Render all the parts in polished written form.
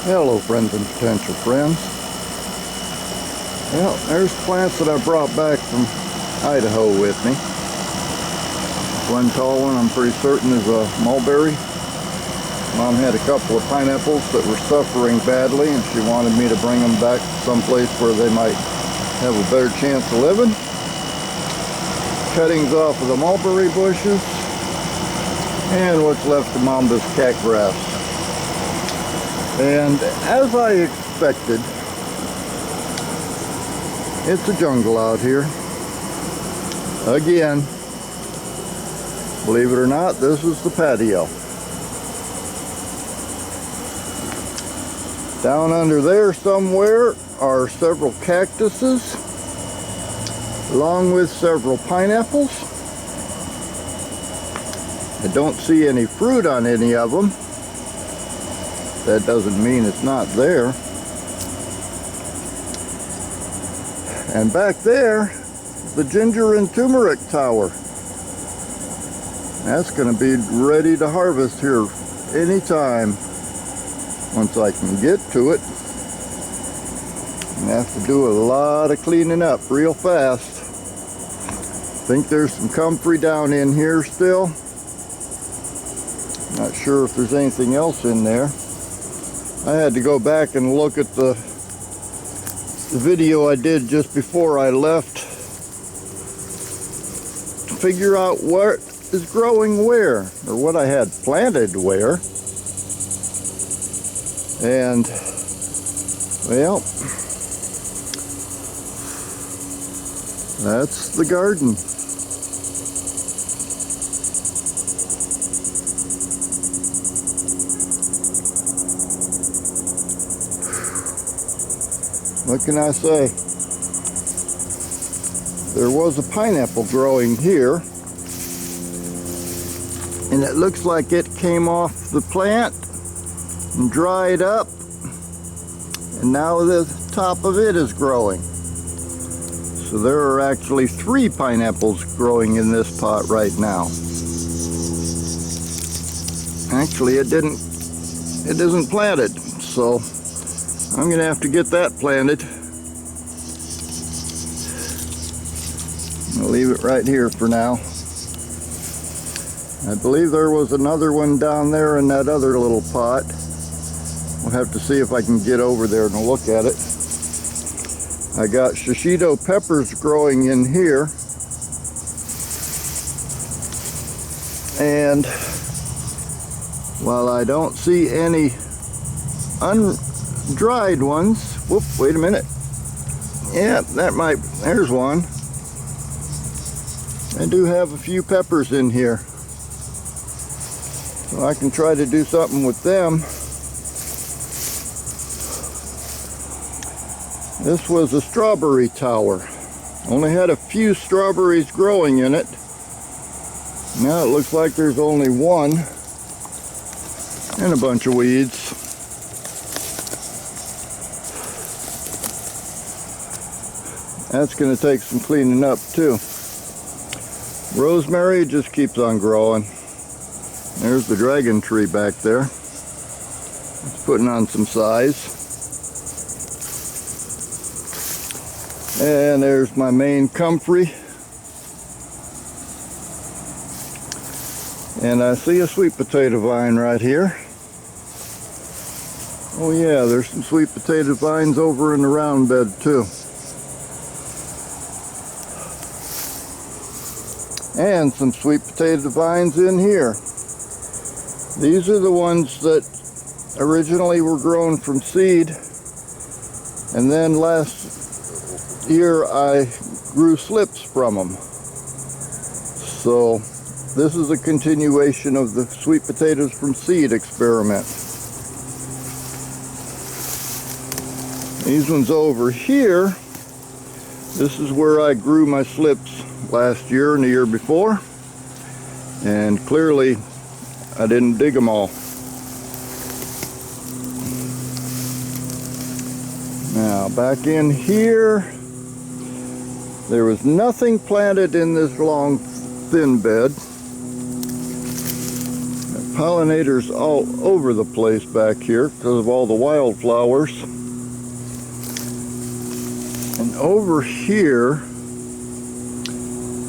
Hello friends and potential friends. Well, there's plants that I brought back from Idaho with me. One tall one I'm pretty certain is a mulberry. Mom had a couple of pineapples that were suffering badly and she wanted me to bring them back someplace where they might have a better chance of living. Cuttings off of the mulberry bushes and what's left of Mamba's cat grass. And as I expected, it's a jungle out here. Again, believe it or not, this is the patio. Down under there somewhere are several cactuses, along with several pineapples. I don't see any fruit on any of them. That doesn't mean it's not there. And back there, the ginger and turmeric tower. That's going to be ready to harvest here anytime once I can get to it. I have to do a lot of cleaning up real fast. I think there's some comfrey down in here still. Not sure if there's anything else in there. I had to go back and look at the video I did just before I left to figure out what is growing where, or what I had planted where. And, well, that's the garden. What can I say? There was a pineapple growing here, and it looks like it came off the plant and dried up, and now the top of it is growing. So there are actually 3 pineapples growing in this pot right now. Actually, it isn't planted, so I'm gonna have to get that planted. I'll leave it right here for now. I believe there was another one down there in that other little pot. We'll have to see if I can get over there and look at it. I got shishito peppers growing in here. And while I don't see any dried ones. Whoop, wait a minute. Yeah, there's one. I do have a few peppers in here. So I can try to do something with them. This was a strawberry tower. Only had a few strawberries growing in it. Now it looks like there's only one. And a bunch of weeds. That's going to take some cleaning up too. Rosemary just keeps on growing. There's the dragon tree back there. It's putting on some size. And there's my main comfrey. And I see a sweet potato vine right here. Oh yeah, there's some sweet potato vines over in the round bed too. And some sweet potato vines in here. These are the ones that originally were grown from seed, and then last year I grew slips from them. So this is a continuation of the sweet potatoes from seed experiment. These ones over here, this is where I grew my slips last year and the year before, and clearly I didn't dig them all. Now back in here, there was nothing planted in this long thin bed. Pollinators all over the place back here because of all the wildflowers. And over here,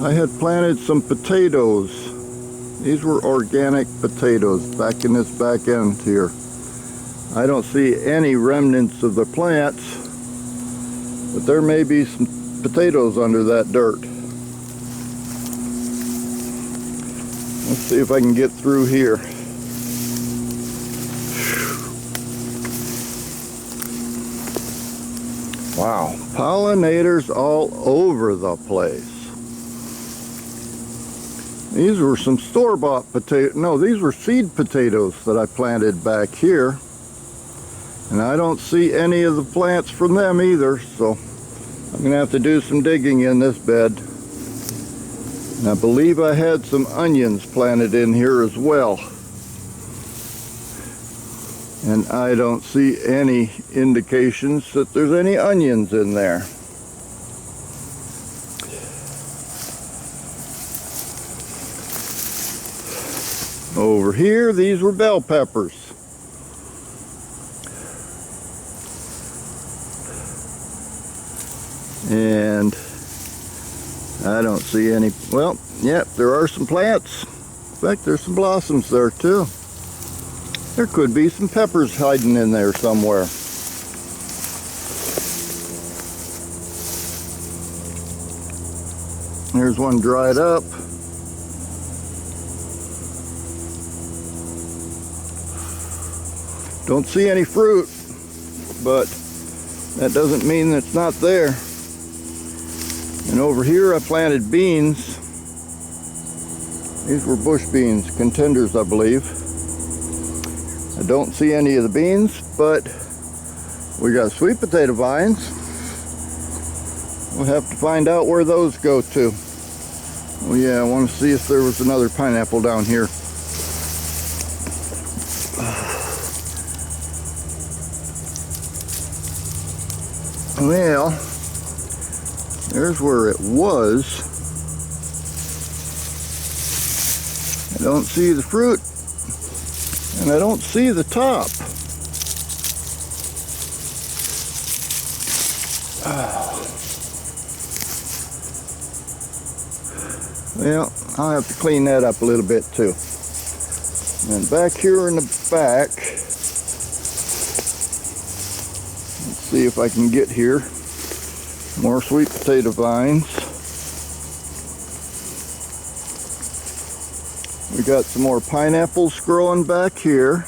I had planted some potatoes. These were organic potatoes back in this back end here. I don't see any remnants of the plants, but there may be some potatoes under that dirt. Let's see if I can get through here. Wow, pollinators all over the place. These were some store-bought potatoes. No, these were seed potatoes that I planted back here. And I don't see any of the plants from them either, so I'm gonna have to do some digging in this bed. And I believe I had some onions planted in here as well. And I don't see any indications that there's any onions in there. Over here, these were bell peppers. And I don't see any. Well, yep, there are some plants. In fact, there's some blossoms there too. There could be some peppers hiding in there somewhere. There's one dried up. Don't see any fruit, but that doesn't mean that it's not there. And over here I planted beans. These were bush beans, contenders I believe. I don't see any of the beans, but we got sweet potato vines. We'll have to find out where those go to. Oh yeah, I want to see if there was another pineapple down here. Well, there's where it was. I don't see the fruit, and I don't see the top. Well, I'll have to clean that up a little bit too. And back here in the back, let's see if I can get here. More sweet potato vines. We got some more pineapples growing back here.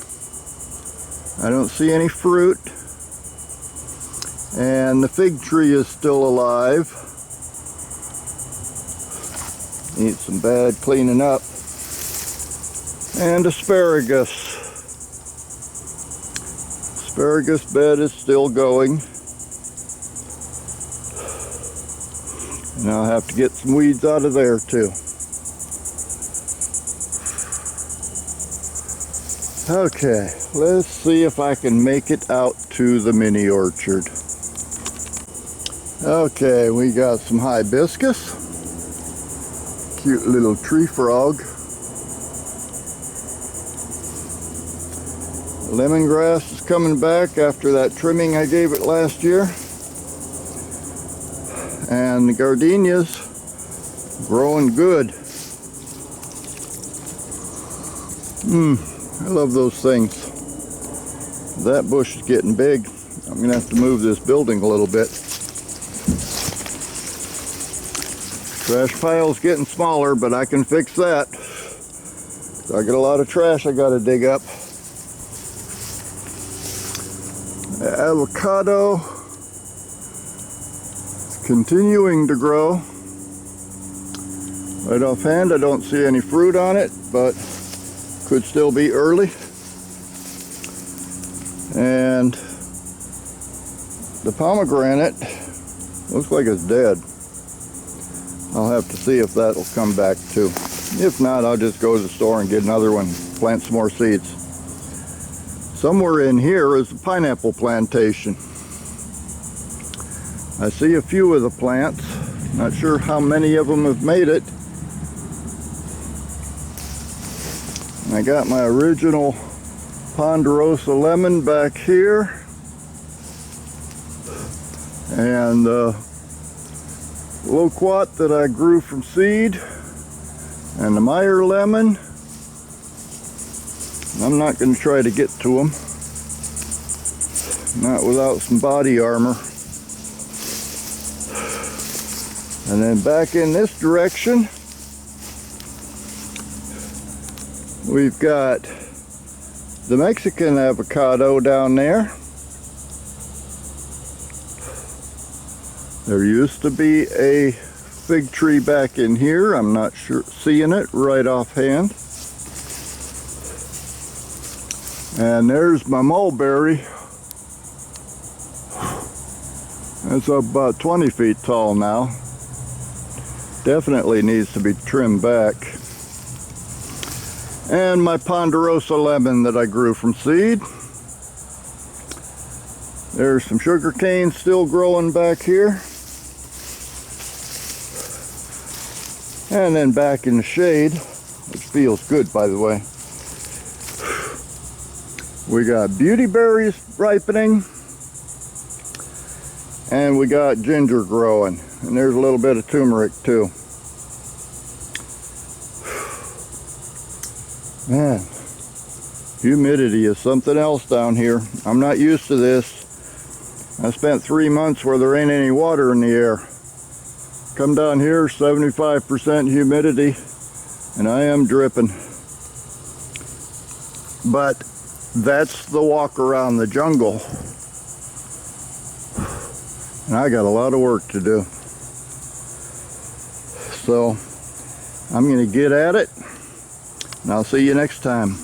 I don't see any fruit. And the fig tree is still alive. Needs some bad cleaning up. And asparagus. Asparagus bed is still going. And I'll have to get some weeds out of there too. Okay, let's see if I can make it out to the mini orchard. Okay, we got some hibiscus. Cute little tree frog. Lemongrass is coming back after that trimming I gave it last year. And the gardenias growing good. I love those things. That bush is getting big. I'm gonna have to move this building a little bit. Trash pile's getting smaller, but I can fix that. I got a lot of trash I gotta dig up. The avocado is continuing to grow. Right offhand, I don't see any fruit on it, but could still be early. And the pomegranate looks like it's dead. I'll have to see if that'll come back too. If not, I'll just go to the store and get another one, plant some more seeds. Somewhere in here is a pineapple plantation. I see a few of the plants. Not sure how many of them have made it. I got my original ponderosa lemon back here, and loquat that I grew from seed, and the Meyer lemon. I'm not going to try to get to them, not without some body armor. And then back in this direction, we've got the Mexican avocado down there. There used to be a fig tree back in here. I'm not sure seeing it right offhand. And there's my mulberry. It's about 20 feet tall now. Definitely needs to be trimmed back. And my ponderosa lemon that I grew from seed. There's some sugar cane still growing back here. And then back in the shade, which feels good, by the way, we got beauty berries ripening, and we got ginger growing, and there's a little bit of turmeric too. Man, humidity is something else down here. I'm not used to this. I spent 3 months where there ain't any water in the air. Come down here, 75% humidity, and I am dripping. But that's the walk around the jungle. And I got a lot of work to do. So I'm going to get at it, and I'll see you next time.